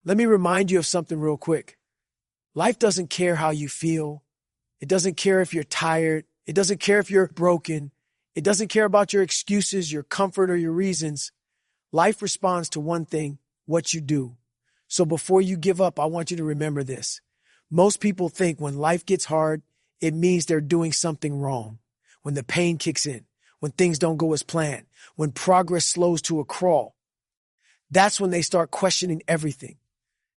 Let me remind you of something real quick. Life doesn't care how you feel. It doesn't care if you're tired. It doesn't care if you're broken. It doesn't care about your excuses, your comfort, or your reasons. Life responds to one thing: what you do. So before you give up, I want you to remember this. Most people think when life gets hard, it means they're doing something wrong. When the pain kicks in, when things don't go as planned, when progress slows to a crawl, that's when they start questioning everything.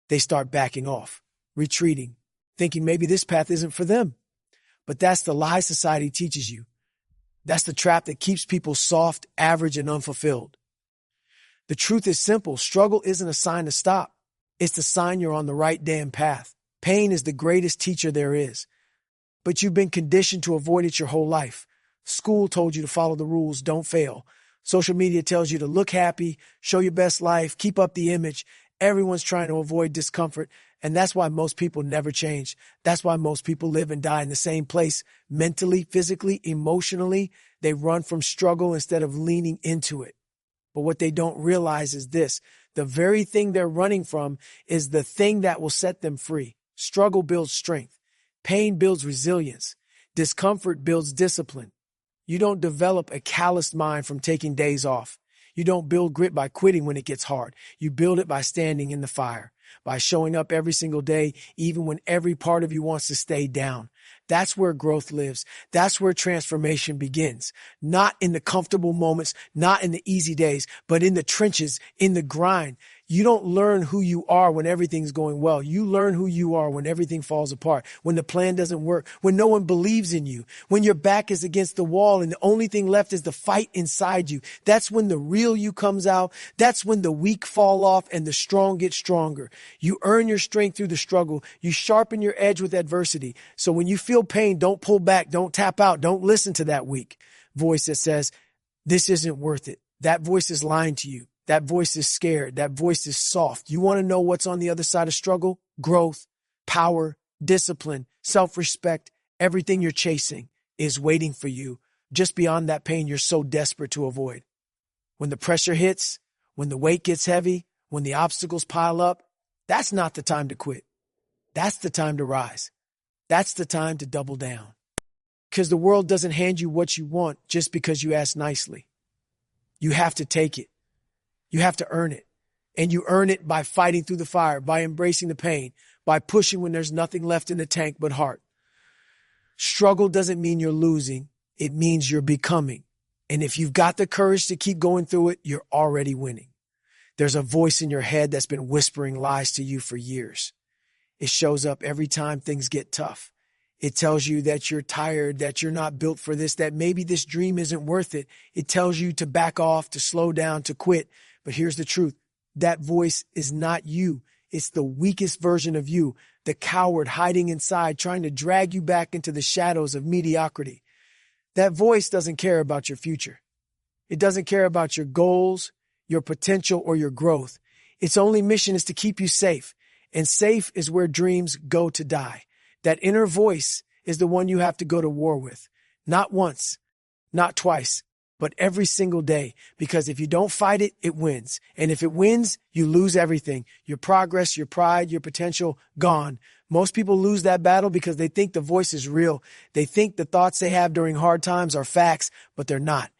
They start backing off, retreating, thinking maybe this path isn't for them. But that's the lie society teaches you. That's the trap that keeps people soft, average, and unfulfilled. The truth is simple. Struggle isn't a sign to stop. It's the sign you're on the right damn path. Pain is the greatest teacher there is. But you've been conditioned to avoid it your whole life. School told you to follow the rules, don't fail. Social media tells you to look happy, show your best life, keep up the image. Everyone's trying to avoid discomfort, and that's why most people never change. That's why most people live and die in the same place. Mentally, physically, emotionally, they run from struggle instead of leaning into it. But what they don't realize is this: the very thing they're running from is the thing that will set them free. Struggle builds strength. Pain builds resilience. Discomfort builds discipline. You don't develop a calloused mind from taking days off. You don't build grit by quitting when it gets hard. You build it by standing in the fire, by showing up every single day, even when every part of you wants to stay down. That's where growth lives. That's where transformation begins. Not in the comfortable moments, not in the easy days, but in the trenches, in the grind. You don't learn who you are when everything's going well. You learn who you are when everything falls apart, when the plan doesn't work, when no one believes in you, when your back is against the wall and the only thing left is the fight inside you. That's when the real you comes out. That's when the weak fall off and the strong get stronger. You earn your strength through the struggle. You sharpen your edge with adversity. So when you feel pain, don't pull back, don't tap out, don't listen to that weak voice that says, this isn't worth it. That voice is lying to you. That voice is scared. That voice is soft. You want to know what's on the other side of struggle? Growth, power, discipline, self-respect. Everything you're chasing is waiting for you just beyond that pain you're so desperate to avoid. When the pressure hits, when the weight gets heavy, when the obstacles pile up, that's not the time to quit. That's the time to rise. That's the time to double down. Because the world doesn't hand you what you want just because you ask nicely. You have to take it. You have to earn it. And you earn it by fighting through the fire, by embracing the pain, by pushing when there's nothing left in the tank but heart. Struggle doesn't mean you're losing. It means you're becoming. And if you've got the courage to keep going through it, you're already winning. There's a voice in your head that's been whispering lies to you for years. It shows up every time things get tough. It tells you that you're tired, that you're not built for this, that maybe this dream isn't worth it. It tells you to back off, to slow down, to quit. But here's the truth. That voice is not you. It's the weakest version of you, the coward hiding inside, trying to drag you back into the shadows of mediocrity. That voice doesn't care about your future. It doesn't care about your goals, your potential, or your growth. Its only mission is to keep you safe. And safe is where dreams go to die. That inner voice is the one you have to go to war with. Not once, not twice, but every single day. Because if you don't fight it, it wins. And if it wins, you lose everything. Your progress, your pride, your potential, gone. Most people lose that battle because they think the voice is real. They think the thoughts they have during hard times are facts, but they're not.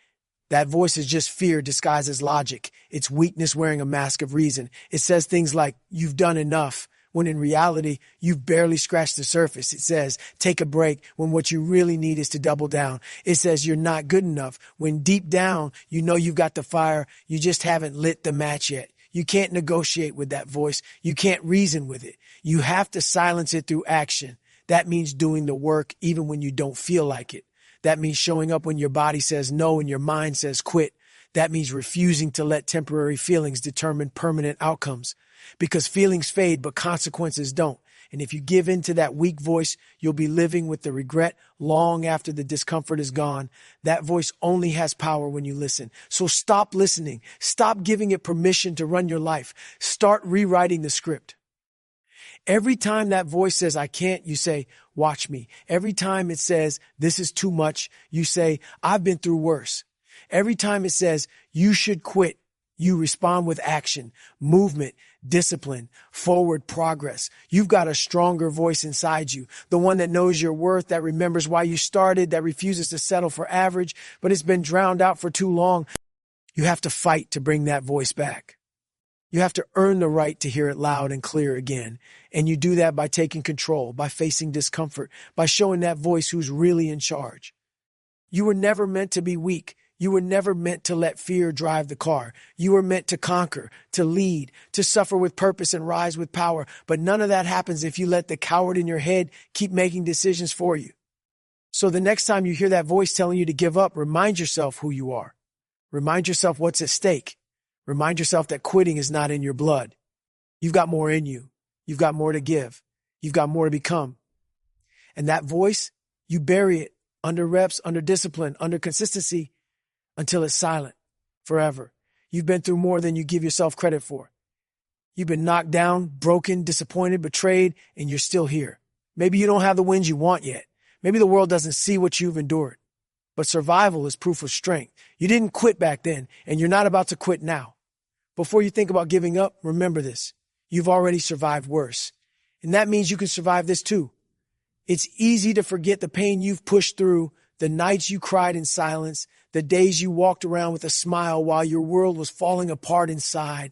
That voice is just fear disguised as logic. It's weakness wearing a mask of reason. It says things like, you've done enough, when in reality, you've barely scratched the surface. It says, take a break, when what you really need is to double down. It says you're not good enough, when deep down, you know you've got the fire, you just haven't lit the match yet. You can't negotiate with that voice. You can't reason with it. You have to silence it through action. That means doing the work even when you don't feel like it. That means showing up when your body says no and your mind says quit. That means refusing to let temporary feelings determine permanent outcomes. Because feelings fade, but consequences don't. And if you give in to that weak voice, you'll be living with the regret long after the discomfort is gone. That voice only has power when you listen. So stop listening. Stop giving it permission to run your life. Start rewriting the script. Every time that voice says, I can't, you say, watch me. Every time it says, this is too much, you say, I've been through worse. Every time it says, you should quit, you respond with action, movement, discipline, forward progress. You've got a stronger voice inside you, the one that knows your worth, that remembers why you started, that refuses to settle for average, but it's been drowned out for too long. You have to fight to bring that voice back. You have to earn the right to hear it loud and clear again. And you do that by taking control, by facing discomfort, by showing that voice who's really in charge. You were never meant to be weak. You were never meant to let fear drive the car. You were meant to conquer, to lead, to suffer with purpose and rise with power. But none of that happens if you let the coward in your head keep making decisions for you. So the next time you hear that voice telling you to give up, remind yourself who you are. Remind yourself what's at stake. Remind yourself that quitting is not in your blood. You've got more in you. You've got more to give. You've got more to become. And that voice, you bury it under reps, under discipline, under consistency until it's silent forever. You've been through more than you give yourself credit for. You've been knocked down, broken, disappointed, betrayed, and you're still here. Maybe you don't have the wins you want yet. Maybe the world doesn't see what you've endured. But survival is proof of strength. You didn't quit back then, and you're not about to quit now. Before you think about giving up, remember this. You've already survived worse. And that means you can survive this too. It's easy to forget the pain you've pushed through, the nights you cried in silence, the days you walked around with a smile while your world was falling apart inside.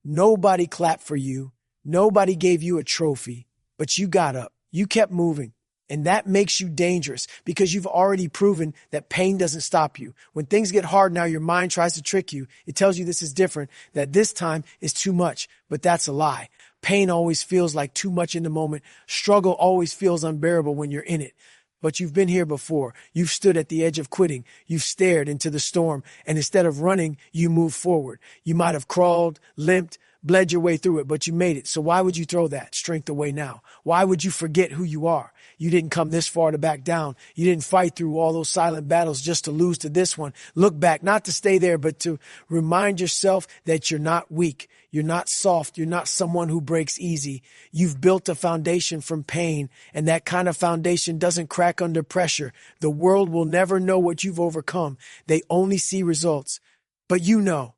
Nobody clapped for you. Nobody gave you a trophy, but you got up. You kept moving. And that makes you dangerous because you've already proven that pain doesn't stop you. When things get hard now, your mind tries to trick you. It tells you this is different, that this time is too much, but that's a lie. Pain always feels like too much in the moment. Struggle always feels unbearable when you're in it. But you've been here before. You've stood at the edge of quitting. You've stared into the storm. And instead of running, you moved forward. You might have crawled, limped, bled your way through it, but you made it. So why would you throw that strength away now? Why would you forget who you are? You didn't come this far to back down. You didn't fight through all those silent battles just to lose to this one. Look back, not to stay there, but to remind yourself that you're not weak. You're not soft. You're not someone who breaks easy. You've built a foundation from pain, and that kind of foundation doesn't crack under pressure. The world will never know what you've overcome. They only see results. But you know,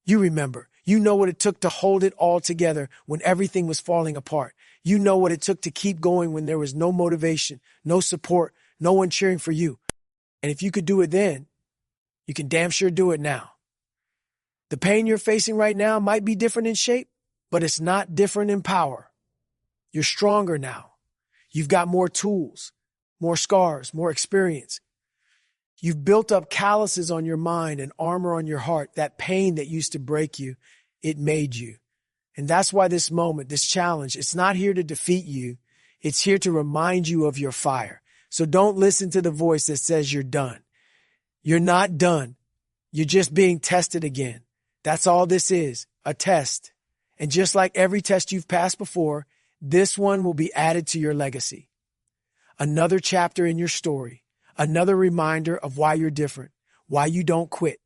you remember. You know what it took to hold it all together when everything was falling apart. You know what it took to keep going when there was no motivation, no support, no one cheering for you. And if you could do it then, you can damn sure do it now. The pain you're facing right now might be different in shape, but it's not different in power. You're stronger now. You've got more tools, more scars, more experience. You've built up calluses on your mind and armor on your heart. That pain that used to break you, it made you. And that's why this moment, this challenge, it's not here to defeat you. It's here to remind you of your fire. So don't listen to the voice that says you're done. You're not done. You're just being tested again. That's all this is, a test. And just like every test you've passed before, this one will be added to your legacy. Another chapter in your story. Another reminder of why you're different, why you don't quit.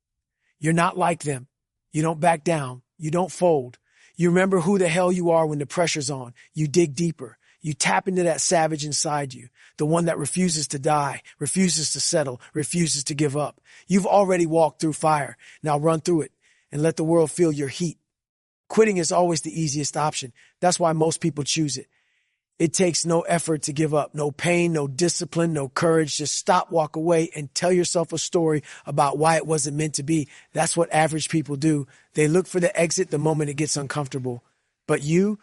You're not like them. You don't back down. You don't fold. You remember who the hell you are when the pressure's on. You dig deeper. You tap into that savage inside you, the one that refuses to die, refuses to settle, refuses to give up. You've already walked through fire. Now run through it and let the world feel your heat. Quitting is always the easiest option. That's why most people choose it. It takes no effort to give up, no pain, no discipline, no courage. Just stop, walk away, and tell yourself a story about why it wasn't meant to be. That's what average people do. They look for the exit the moment it gets uncomfortable. But you're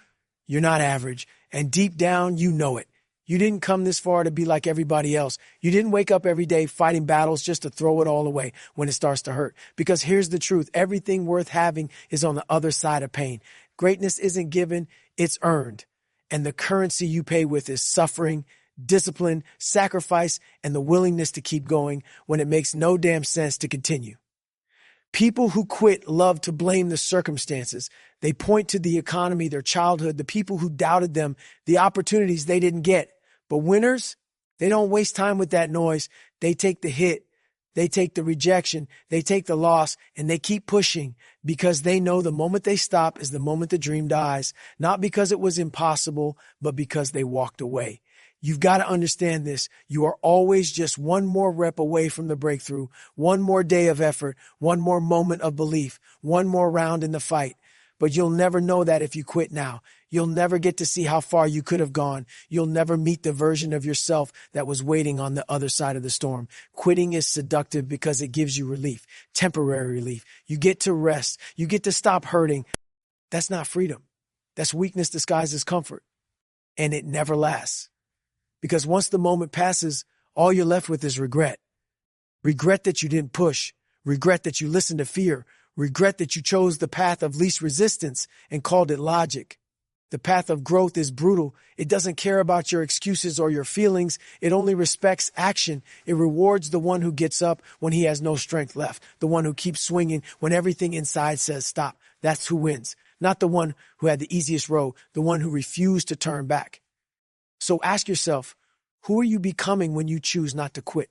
not average. And deep down, you know it. You didn't come this far to be like everybody else. You didn't wake up every day fighting battles just to throw it all away when it starts to hurt. Because here's the truth. Everything worth having is on the other side of pain. Greatness isn't given, it's earned. And the currency you pay with is suffering, discipline, sacrifice, and the willingness to keep going when it makes no damn sense to continue. People who quit love to blame the circumstances. They point to the economy, their childhood, the people who doubted them, the opportunities they didn't get. But winners, they don't waste time with that noise. They take the hit. They take the rejection, they take the loss, and they keep pushing because they know the moment they stop is the moment the dream dies, not because it was impossible, but because they walked away. You've got to understand this. You are always just one more rep away from the breakthrough, one more day of effort, one more moment of belief, one more round in the fight. But you'll never know that if you quit now. You'll never get to see how far you could have gone. You'll never meet the version of yourself that was waiting on the other side of the storm. Quitting is seductive because it gives you relief, temporary relief. You get to rest. You get to stop hurting. That's not freedom. That's weakness disguised as comfort. And it never lasts. Because once the moment passes, all you're left with is regret. Regret that you didn't push. Regret that you listened to fear. Regret that you chose the path of least resistance and called it logic. The path of growth is brutal. It doesn't care about your excuses or your feelings. It only respects action. It rewards the one who gets up when he has no strength left. The one who keeps swinging when everything inside says stop. That's who wins. Not the one who had the easiest road. The one who refused to turn back. So ask yourself, who are you becoming when you choose not to quit?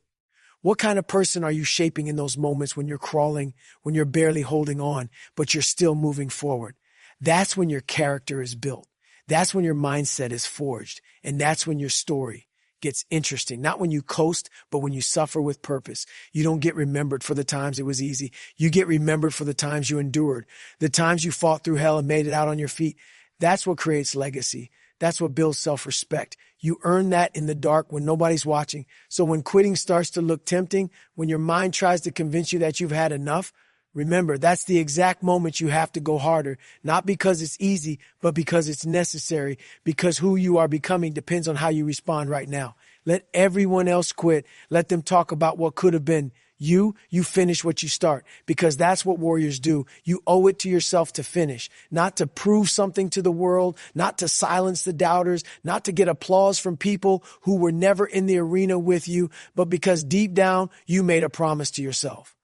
What kind of person are you shaping in those moments when you're crawling, when you're barely holding on, but you're still moving forward? That's when your character is built. That's when your mindset is forged. And that's when your story gets interesting. Not when you coast, but when you suffer with purpose. You don't get remembered for the times it was easy. You get remembered for the times you endured, the times you fought through hell and made it out on your feet. That's what creates legacy. That's what builds self-respect. You earn that in the dark when nobody's watching. So when quitting starts to look tempting, when your mind tries to convince you that you've had enough, remember, that's the exact moment you have to go harder, not because it's easy, but because it's necessary, because who you are becoming depends on how you respond right now. Let everyone else quit. Let them talk about what could have been. You finish what you start, because that's what warriors do. You owe it to yourself to finish, not to prove something to the world, not to silence the doubters, not to get applause from people who were never in the arena with you, but because deep down you made a promise to yourself,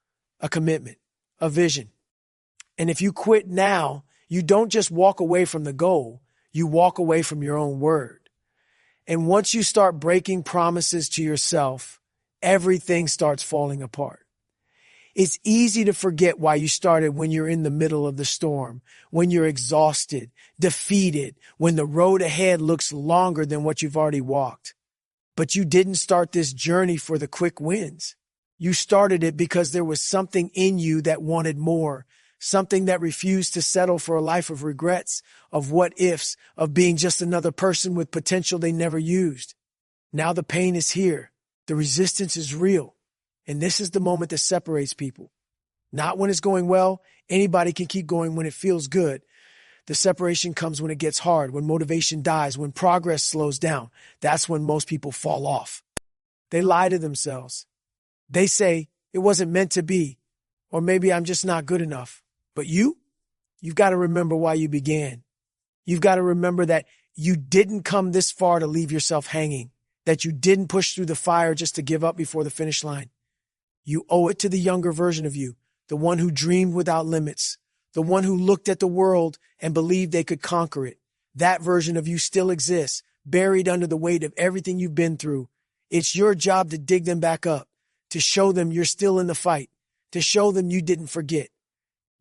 a commitment, a vision. And if you quit now, you don't just walk away from the goal, you walk away from your own word. And once you start breaking promises to yourself, everything starts falling apart. It's easy to forget why you started when you're in the middle of the storm, when you're exhausted, defeated, when the road ahead looks longer than what you've already walked. But you didn't start this journey for the quick wins. You started it because there was something in you that wanted more, something that refused to settle for a life of regrets, of what ifs, of being just another person with potential they never used. Now the pain is here. The resistance is real. And this is the moment that separates people. Not when it's going well. Anybody can keep going when it feels good. The separation comes when it gets hard, when motivation dies, when progress slows down. That's when most people fall off. They lie to themselves. They say, it wasn't meant to be, or maybe I'm just not good enough. But you've got to remember why you began. You've got to remember that you didn't come this far to leave yourself hanging, that you didn't push through the fire just to give up before the finish line. You owe it to the younger version of you, the one who dreamed without limits, the one who looked at the world and believed they could conquer it. That version of you still exists, buried under the weight of everything you've been through. It's your job to dig them back up, to show them you're still in the fight, to show them you didn't forget.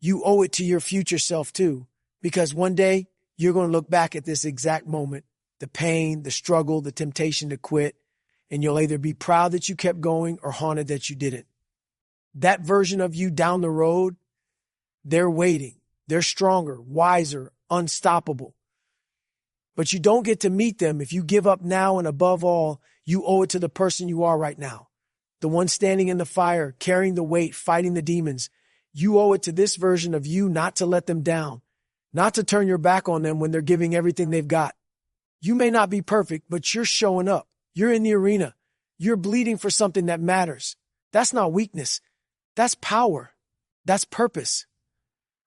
You owe it to your future self too, because one day you're going to look back at this exact moment, the pain, the struggle, the temptation to quit, and you'll either be proud that you kept going or haunted that you didn't. That version of you down the road, they're waiting. They're stronger, wiser, unstoppable. But you don't get to meet them if you give up now, and above all, you owe it to the person you are right now. The one standing in the fire, carrying the weight, fighting the demons. You owe it to this version of you not to let them down, not to turn your back on them when they're giving everything they've got. You may not be perfect, but you're showing up. You're in the arena. You're bleeding for something that matters. That's not weakness. That's power. That's purpose.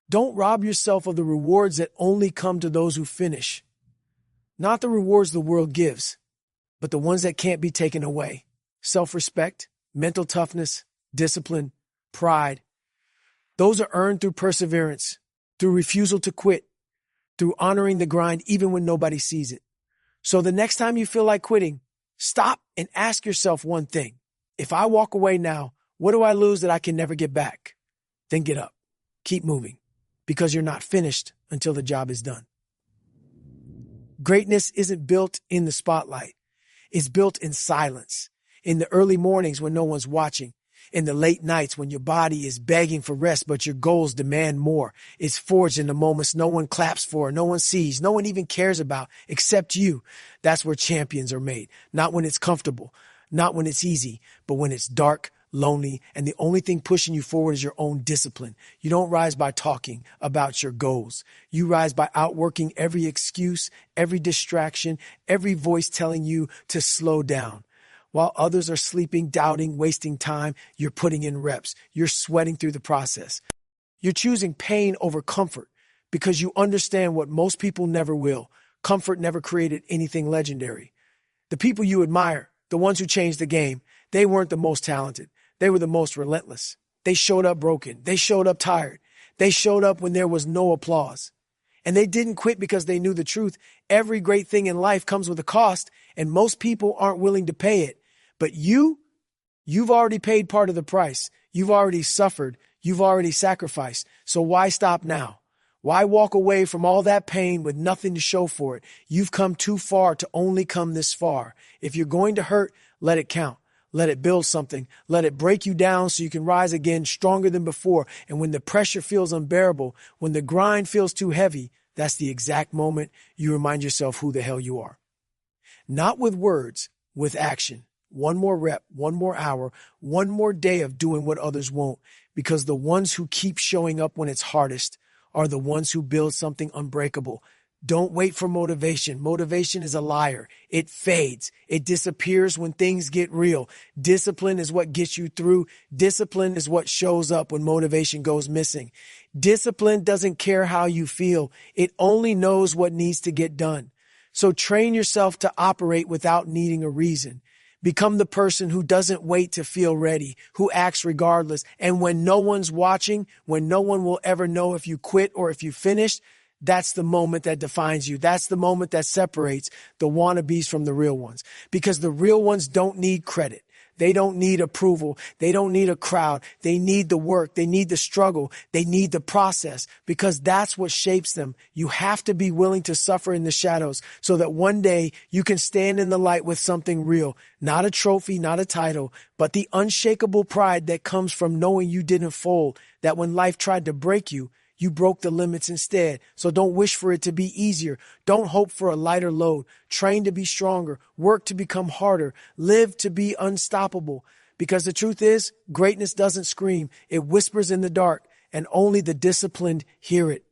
Don't rob yourself of the rewards that only come to those who finish. Not the rewards the world gives, but the ones that can't be taken away. Self-respect, mental toughness, discipline, pride. Those are earned through perseverance, through refusal to quit, through honoring the grind even when nobody sees it. So the next time you feel like quitting, stop and ask yourself one thing. If I walk away now, what do I lose that I can never get back? Then get up. Keep moving, because you're not finished until the job is done. Greatness isn't built in the spotlight. It's built in silence, in the early mornings when no one's watching, in the late nights when your body is begging for rest, but your goals demand more. It's forged in the moments no one claps for, no one sees, no one even cares about except you. That's where champions are made. Not when it's comfortable, not when it's easy, but when it's dark, lonely, and the only thing pushing you forward is your own discipline. You don't rise by talking about your goals. You rise by outworking every excuse, every distraction, every voice telling you to slow down. While others are sleeping, doubting, wasting time, you're putting in reps. You're sweating through the process. You're choosing pain over comfort because you understand what most people never will. Comfort never created anything legendary. The people you admire, the ones who changed the game, they weren't the most talented. They were the most relentless. They showed up broken. They showed up tired. They showed up when there was no applause. And they didn't quit because they knew the truth. Every great thing in life comes with a cost, and most people aren't willing to pay it. But you've already paid part of the price. You've already suffered. You've already sacrificed. So why stop now? Why walk away from all that pain with nothing to show for it? You've come too far to only come this far. If you're going to hurt, let it count. Let it build something. Let it break you down so you can rise again stronger than before. And when the pressure feels unbearable, when the grind feels too heavy, that's the exact moment you remind yourself who the hell you are. Not with words, with action. One more rep, one more hour, one more day of doing what others won't. Because the ones who keep showing up when it's hardest are the ones who build something unbreakable. Don't wait for motivation. Motivation is a liar. It fades. It disappears when things get real. Discipline is what gets you through. Discipline is what shows up when motivation goes missing. Discipline doesn't care how you feel. It only knows what needs to get done. So train yourself to operate without needing a reason. Become the person who doesn't wait to feel ready, who acts regardless. And when no one's watching, when no one will ever know if you quit or if you finished, that's the moment that defines you. That's the moment that separates the wannabes from the real ones. Because the real ones don't need credit. They don't need approval. They don't need a crowd. They need the work. They need the struggle. They need the process because that's what shapes them. You have to be willing to suffer in the shadows so that one day you can stand in the light with something real, not a trophy, not a title, but the unshakable pride that comes from knowing you didn't fold, that when life tried to break you, you broke the limits instead. So don't wish for it to be easier. Don't hope for a lighter load. Train to be stronger. Work to become harder. Live to be unstoppable. Because the truth is, greatness doesn't scream. It whispers in the dark, and only the disciplined hear it.